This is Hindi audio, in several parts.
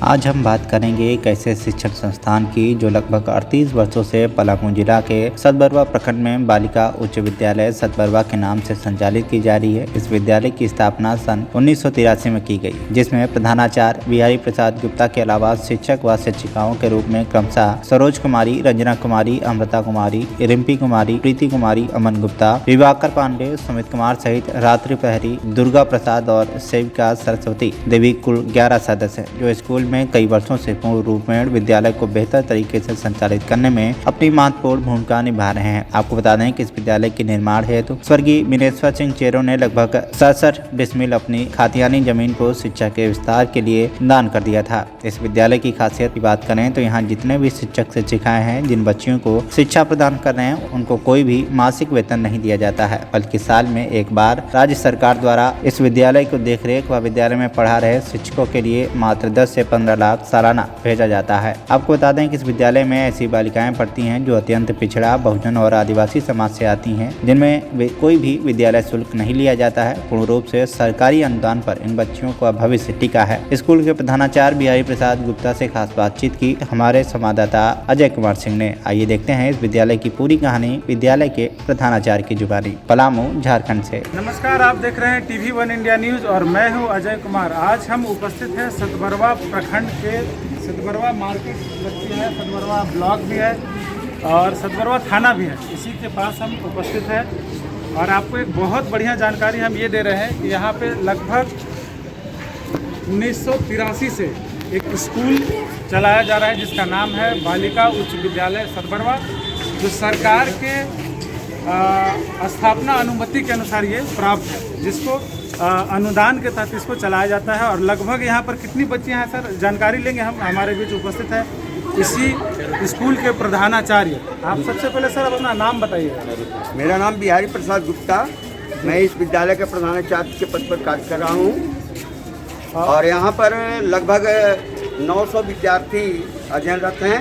आज हम बात करेंगे एक ऐसे शिक्षण संस्थान की जो लगभग 38 वर्षों से पलामू जिला के सतबरवा प्रखंड में बालिका उच्च विद्यालय सतबरवा के नाम से संचालित की जा रही है। इस विद्यालय की स्थापना सन 1983 में की गई, जिसमें प्रधानाचार्य बिहारी प्रसाद गुप्ता के अलावा शिक्षक व शिक्षिकाओं के रूप में क्रमशः सरोज कुमारी, रंजना कुमारी, अमृता कुमारी, रिम्पी कुमारी, प्रीति कुमारी, अमन गुप्ता, विवाकर पांडे, सुमित कुमार सहित रात्रि प्रहरी, दुर्गा प्रसाद और सेविका सरस्वती देवी कुल 11 सदस्य हैं, जो स्कूल में कई वर्षों से पूर्ण रूप में विद्यालय को बेहतर तरीके से संचालित करने में अपनी महत्वपूर्ण भूमिका निभा रहे हैं। आपको बता दें कि इस विद्यालय के निर्माण हेतु स्वर्गीय मिनेश्वर सिंह चेरो ने लगभग 67 डिसमिल अपनी खातियानी जमीन को शिक्षा के विस्तार के लिए दान कर दिया था। इस विद्यालय की खासियत की बात करें तो यहाँ जितने भी शिक्षक शिक्षिकाएं हैं, जिन बच्चियों को शिक्षा प्रदान कर रहे हैं, उनको कोई भी मासिक वेतन नहीं दिया जाता है, बल्कि साल में एक बार राज्य सरकार द्वारा इस विद्यालय को देखरेख व विद्यालय में पढ़ा रहे शिक्षकों के लिए मात्र 10 से 15 लाख सालाना भेजा जाता है। आपको बता दें कि इस विद्यालय में ऐसी बालिकाएं पढ़ती हैं जो अत्यंत पिछड़ा, बहुजन और आदिवासी समाज से आती हैं, जिनमें कोई भी विद्यालय शुल्क नहीं लिया जाता है। पूर्ण रूप से सरकारी अनुदान पर इन बच्चियों का भविष्य टिका है। स्कूल के प्रधानाचार्य बिहारी प्रसाद गुप्ता से खास बातचीत की हमारे संवाददाता अजय कुमार सिंह ने। आइए देखते हैं इस विद्यालय की पूरी कहानी विद्यालय के प्रधानाचार्य की जुबानी। पलामू, झारखंड से। नमस्कार, आप देख रहे हैं टीवी 1 इंडिया न्यूज और मैं हूं अजय कुमार। आज हम उपस्थित हैं सतबरवा प्रखंड के सतबरवा मार्केट लगती है, सतबरवा ब्लॉक भी है और सतबरवा थाना भी है, इसी के पास हम उपस्थित हैं। और आपको एक बहुत बढ़िया जानकारी हम ये दे रहे हैं कि यहाँ पे लगभग 1983 से एक स्कूल चलाया जा रहा है जिसका नाम है बालिका उच्च विद्यालय सतबरवा, जो सरकार के स्थापना अनुमति के अनुसार ये प्राप्त है, जिसको अनुदान के तहत इसको चलाया जाता है। और लगभग यहाँ पर कितनी बच्चियाँ हैं सर, जानकारी लेंगे हम। हमारे बीच उपस्थित है इसी स्कूल के प्रधानाचार्य। आप सबसे पहले सर अपना नाम बताइए। मेरा नाम बिहारी प्रसाद गुप्ता, मैं इस विद्यालय के प्रधानाचार्य के पद पर कार्य कर रहा हूँ और यहाँ पर लगभग 900 विद्यार्थी अध्ययनरत हैं।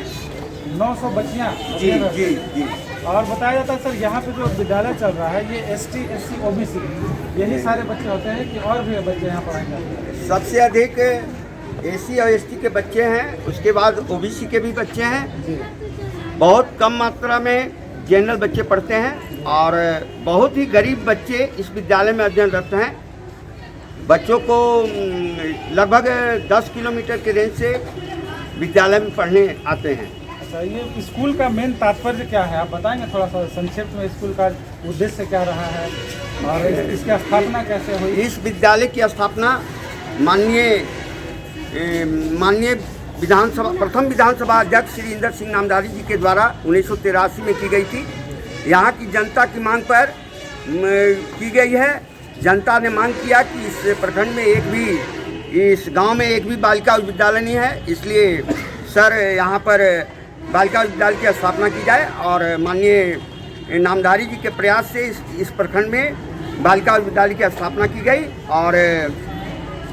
900 बच्चियाँ? जी जी जी। और बताया जाता है सर, यहाँ पे जो विद्यालय चल रहा है ये ST SC OBC यही सारे बच्चे होते हैं कि और भी बच्चे यहाँ पढ़ाए जाते हैं? सबसे अधिक SC और ST के बच्चे हैं, उसके बाद OBC के भी बच्चे हैं। बहुत कम मात्रा में जनरल बच्चे पढ़ते हैं और बहुत ही गरीब बच्चे इस विद्यालय में अध्ययनरत हैं। बच्चों को लगभग 10 किलोमीटर के रेंज से विद्यालय में पढ़ने आते हैं। ये स्कूल का मेन तात्पर्य क्या है, आप बताएंगे थोड़ा सा संक्षिप्त में? स्कूल का उद्देश्य क्या रहा है और इसकी स्थापना कैसे हुई? इस विद्यालय की स्थापना माननीय प्रथम विधानसभा अध्यक्ष श्री इंदर सिंह नामधारी जी के द्वारा 1983 में की गई थी। यहाँ की जनता की मांग पर की गई है। जनता ने मांग किया कि इस प्रखंड में इस गांव में एक भी बालिका विद्यालय नहीं है, इसलिए सर यहाँ पर बालिका विद्यालय की स्थापना की जाए। और माननीय नामधारी जी के प्रयास से इस प्रखंड में बालिका विद्यालय की स्थापना की गई और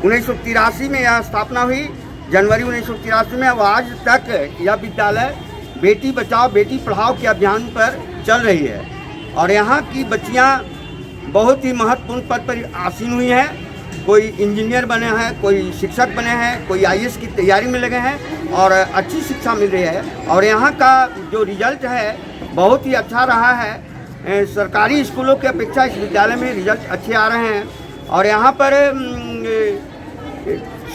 1983 में यह स्थापना हुई, जनवरी 1983 में। अब आज तक यह विद्यालय बेटी बचाओ बेटी पढ़ाओ के अभियान पर चल रही है और यहाँ की बच्चियाँ बहुत ही महत्वपूर्ण पद पर आसीन हुई हैं। कोई इंजीनियर बने हैं, कोई शिक्षक बने हैं, कोई IAS की तैयारी में लगे हैं और अच्छी शिक्षा मिल रही है। और यहाँ का जो रिजल्ट है बहुत ही अच्छा रहा है। सरकारी स्कूलों की अपेक्षा इस विद्यालय में रिजल्ट अच्छे आ रहे हैं और यहाँ पर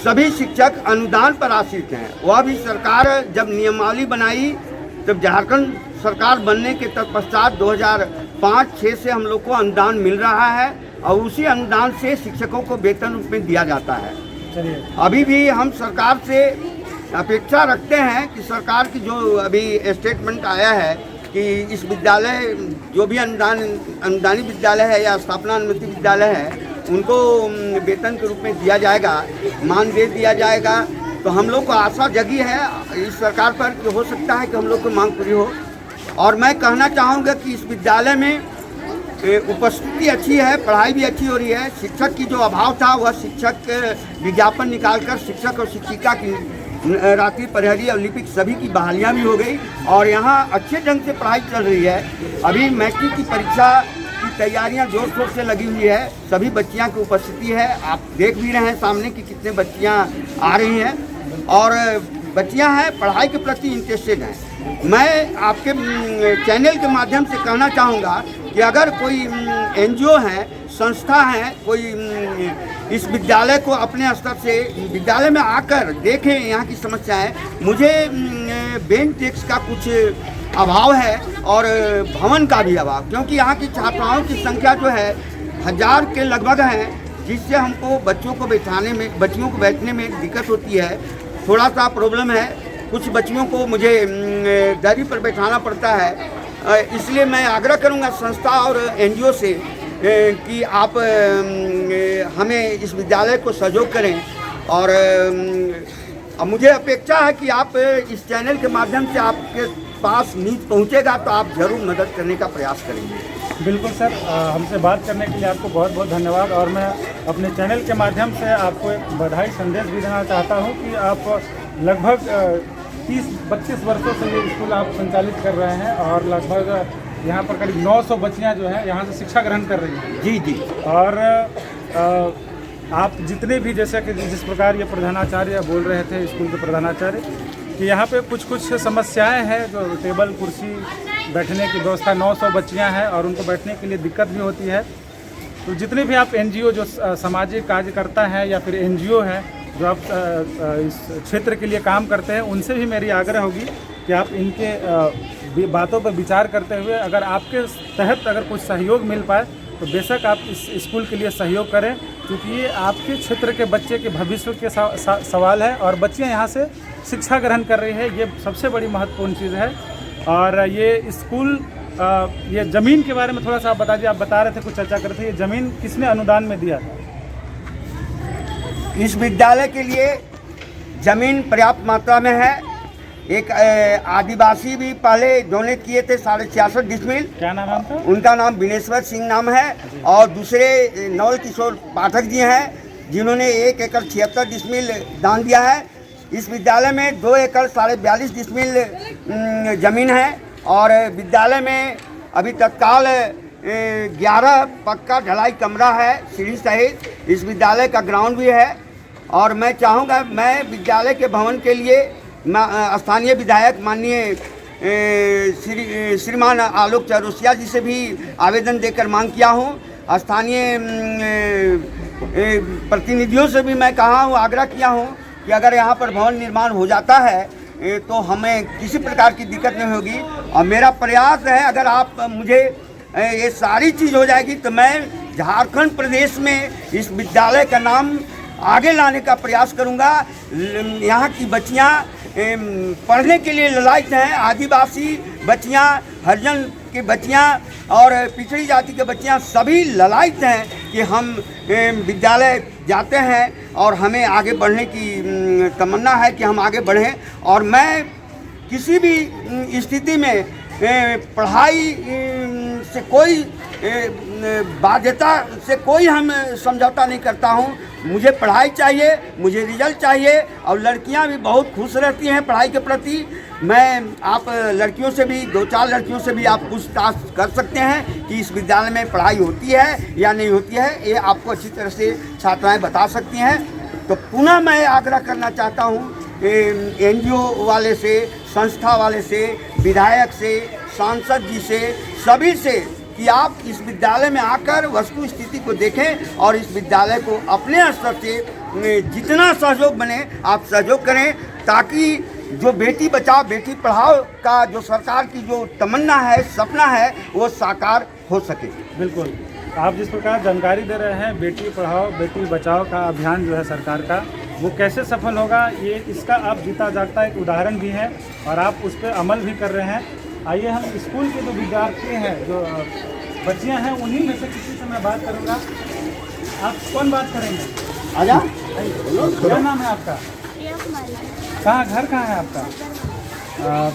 सभी शिक्षक अनुदान पर आश्रित हैं। वह भी सरकार जब नियमावली बनाई तब झारखंड सरकार बनने के तत्पश्चात 2005-06 से हम लोग को अनुदान मिल रहा है और उसी अनुदान से शिक्षकों को वेतन रूप में दिया जाता है। अभी भी हम सरकार से अपेक्षा रखते हैं कि सरकार की जो अभी स्टेटमेंट आया है कि इस विद्यालय जो भी अनुदानी विद्यालय है या स्थापना अनुमति विद्यालय है उनको वेतन के रूप में दिया जाएगा, मानदेय दिया जाएगा। तो हम लोग को आशा जगी है इस सरकार पर कि हो सकता है कि हम लोग को मांग पूरी हो। और मैं कहना चाहूँगा कि इस विद्यालय में उपस्थिति अच्छी है, पढ़ाई भी अच्छी हो रही है। शिक्षक की जो अभाव था वह शिक्षक विज्ञापन निकालकर शिक्षक और शिक्षिका की रात्रि प्रहरी और लिपिक सभी की बहालियाँ भी हो गई और यहाँ अच्छे ढंग से पढ़ाई चल रही है। अभी मैट्रिक की परीक्षा की तैयारियां जोर शोर से लगी हुई है। सभी बच्चियां की उपस्थिति है, आप देख भी रहे हैं सामने कि कितने बच्चियां आ रही हैं और बच्चियां हैं पढ़ाई के प्रति इंटरेस्टेड हैं। मैं आपके चैनल के माध्यम से कहना चाहूँगा कि अगर कोई एनजीओ है, संस्था है, कोई इस विद्यालय को अपने स्तर से विद्यालय में आकर देखें यहाँ की समस्याएं। मुझे बैंक टैक्स का कुछ अभाव है और भवन का भी अभाव, क्योंकि यहाँ की छात्राओं की संख्या जो है 1000 के लगभग है, जिससे हमको बच्चियों को बैठने में दिक्कत होती है। थोड़ा सा प्रॉब्लम है, कुछ बच्चियों को मुझे दरी पर बैठाना पड़ता है। इसलिए मैं आग्रह करूंगा संस्था और एनजीओ से कि आप हमें इस विद्यालय को सहयोग करें। और मुझे अपेक्षा है कि आप इस चैनल के माध्यम से आपके पास न्यूज़ पहुंचेगा तो आप ज़रूर मदद करने का प्रयास करेंगे। बिल्कुल सर, हमसे बात करने के लिए आपको बहुत बहुत धन्यवाद। और मैं अपने चैनल के माध्यम से आपको एक बधाई संदेश भी देना चाहता हूं कि आप लगभग 30-32 वर्षों से ये स्कूल आप संचालित कर रहे हैं और लगभग यहाँ पर करीब 900 बच्चियाँ जो हैं यहाँ से शिक्षा ग्रहण कर रही हैं। जी जी। और आप जितने भी, जैसे कि जिस प्रकार ये प्रधानाचार्य बोल रहे थे, स्कूल के प्रधानाचार्य, कि यहाँ पे कुछ समस्याएं हैं, जो टेबल कुर्सी बैठने की व्यवस्था, 900 बच्चियां हैं और उनको बैठने के लिए दिक्कत भी होती है। तो जितने भी आप एनजीओ जो सामाजिक कार्यकर्ता हैं या फिर एनजीओ हैं जो आप इस क्षेत्र के लिए काम करते हैं, उनसे भी मेरी आग्रह होगी कि आप इनके बातों पर विचार करते हुए अगर आपके तहत अगर कुछ सहयोग मिल पाए तो बेशक आप इस स्कूल के लिए सहयोग करें, क्योंकि ये आपके क्षेत्र के बच्चे के भविष्य के सवाल है और बच्चियाँ यहाँ से शिक्षा ग्रहण कर रही है, ये सबसे बड़ी महत्वपूर्ण चीज़ है। और ये स्कूल, ये ज़मीन के बारे में थोड़ा सा आप बता दीजिए। आप बता रहे थे, कुछ चर्चा कर रहे थे, ये ज़मीन किसने अनुदान में दिया था? इस विद्यालय के लिए ज़मीन पर्याप्त मात्रा में है। एक आदिवासी भी पहले डोनेट किए थे 66.5 डिसमिल। क्या नाम है उनका? उनका नाम बिनेश्वर सिंह नाम है। और दूसरे नवल किशोर पाठक जी हैं जिन्होंने 1 एकड़ 76 डिसमिल दान दिया है। इस विद्यालय में 2 एकड़ 42.5 डिसमिल ज़मीन है और विद्यालय में अभी तत्काल 11 पक्का ढलाई कमरा है सीढ़ी सहित। इस विद्यालय का ग्राउंड भी है और मैं चाहूँगा, मैं विद्यालय के भवन के लिए स्थानीय विधायक माननीय श्रीमान आलोक चौरसिया जी से भी आवेदन देकर मांग किया हूँ। स्थानीय प्रतिनिधियों से भी मैं कहा हूँ, आग्रह किया हूँ कि अगर यहाँ पर भवन निर्माण हो जाता है तो हमें किसी प्रकार की दिक्कत नहीं होगी। और मेरा प्रयास है, अगर आप मुझे ये सारी चीज़ हो जाएगी तो मैं झारखंड प्रदेश में इस विद्यालय का नाम आगे लाने का प्रयास करूँगा। यहाँ की बच्चियाँ पढ़ने के लिए ललायत हैं। आदिवासी बच्चियाँ, हरिजन की बच्चियाँ और पिछड़ी जाति के बच्चियाँ सभी ललायत हैं कि हम विद्यालय जाते हैं और हमें आगे बढ़ने की तमन्ना है कि हम आगे बढ़ें। और मैं किसी भी स्थिति में पढ़ाई से कोई बाध्यता से कोई हम समझौता नहीं करता हूँ। मुझे पढ़ाई चाहिए, मुझे रिजल्ट चाहिए और लड़कियां भी बहुत खुश रहती हैं पढ़ाई के प्रति। मैं आप लड़कियों से भी, 2-4 लड़कियों से भी आप पूछताछ कर सकते हैं कि इस विद्यालय में पढ़ाई होती है या नहीं होती है, ये आपको अच्छी तरह से छात्राएं बता सकती हैं। तो पुनः मैं आग्रह करना चाहता हूँ एनजीओ वाले से, संस्था वाले से, विधायक से, सांसद जी से, सभी से कि आप इस विद्यालय में आकर वस्तु स्थिति को देखें और इस विद्यालय को अपने स्तर से जितना सहयोग बने आप सहयोग करें, ताकि जो बेटी बचाओ बेटी पढ़ाओ का जो सरकार की जो तमन्ना है, सपना है, वो साकार हो सके। बिल्कुल, आप जिस प्रकार जानकारी दे रहे हैं बेटी पढ़ाओ बेटी बचाओ का अभियान जो है सरकार का, वो कैसे सफल होगा, ये इसका आप जीता जागता एक उदाहरण भी है और आप उस पर अमल भी कर रहे हैं। आइए हम स्कूल के जो विद्यार्थी हैं, जो बच्चियां हैं, उन्हीं में से किसी से मैं बात करूंगा। आप कौन बात करेंगे? आजा। क्या नाम है आपका? कहाँ, घर कहाँ है आपका?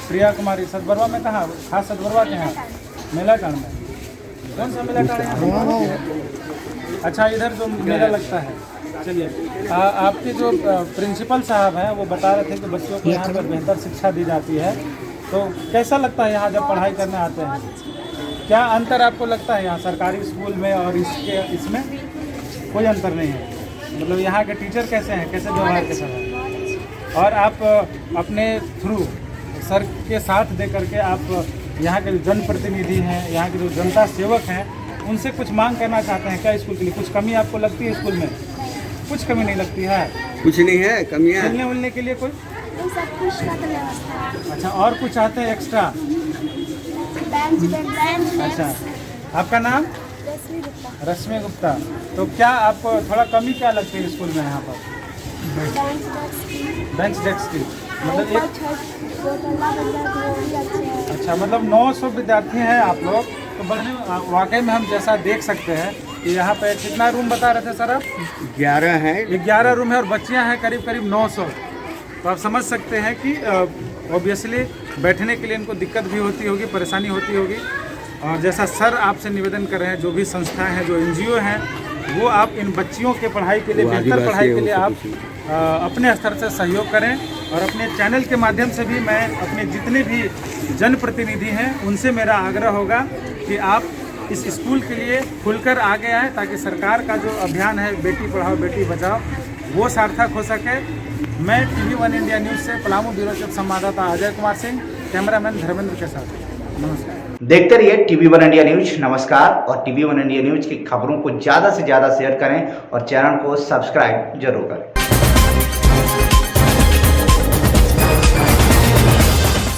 प्रिया कुमारी। सतबरवा में कहाँ? खास सतबरवा के हैं? मेला कांड में। कौन सा मेला कांड है? अच्छा, इधर जो मेला लगता है। चलिए, आपके जो प्रिंसिपल साहब हैं वो बता रहे थे कि बच्चों को यहाँ पर बेहतर शिक्षा दी जाती है, तो कैसा लगता है यहाँ जब पढ़ाई करने आते हैं? क्या अंतर आपको लगता है यहाँ सरकारी स्कूल में और इसमें? कोई अंतर नहीं है। मतलब यहाँ के टीचर कैसे हैं, कैसे व्यवहार के साथ हैं? और आप अपने थ्रू सर के साथ दे करके आप यहाँ के जो जनप्रतिनिधि हैं, यहाँ के जो जनता सेवक हैं, उनसे कुछ मांग करना चाहते हैं क्या स्कूल के लिए? कुछ कमी आपको लगती है स्कूल में? कुछ कमी नहीं लगती है? कुछ नहीं है कमियाँ। खेलने उलने के लिए कोई? सब कुछ का तो व्यवस्था है। अच्छा, और कुछ चाहते हैं एक्स्ट्रा? बेंच अच्छा, आपका नाम? रश्मि गुप्ता। रश्मि गुप्ता। तो क्या आपको थोड़ा कमी क्या लगती है स्कूल में यहाँ पर? बेंच डेस्क की मतलब एक अच्छा, मतलब 900 विद्यार्थी हैं आप लोग, तो बढ़ने वाकई में हम जैसा देख सकते हैं कि यहाँ पे कितना रूम बता रहे थे सर आप? 11 है। 11 रूम है और बच्चियाँ हैं करीब करीब 900। तो आप समझ सकते हैं कि ऑब्वियसली बैठने के लिए इनको दिक्कत भी होती होगी, परेशानी होती होगी। और जैसा सर आपसे निवेदन कर रहे हैं, जो भी संस्थाएं हैं, जो NGO हैं, वो आप इन बच्चियों के पढ़ाई के लिए, बेहतर पढ़ाई के लिए आप अपने स्तर से सहयोग करें। और अपने चैनल के माध्यम से भी मैं अपने जितने भी जनप्रतिनिधि हैं उनसे मेरा आग्रह होगा कि आप इस स्कूल के लिए खुलकर आगे आएँ, ताकि सरकार का जो अभियान है बेटी पढ़ाओ बेटी बचाओ वो सार्थक हो सके। मैं TV1 इंडिया न्यूज़ से पलामू ब्यूरो चीफ संवाददाता अजय कुमार सिंह, कैमरामैन धर्मेंद्र के साथ। नमस्कार। देखते रहिए TV1 इंडिया न्यूज। नमस्कार। और TV1 इंडिया न्यूज की खबरों को ज़्यादा से ज़्यादा शेयर करें और चैनल को सब्सक्राइब जरूर करें।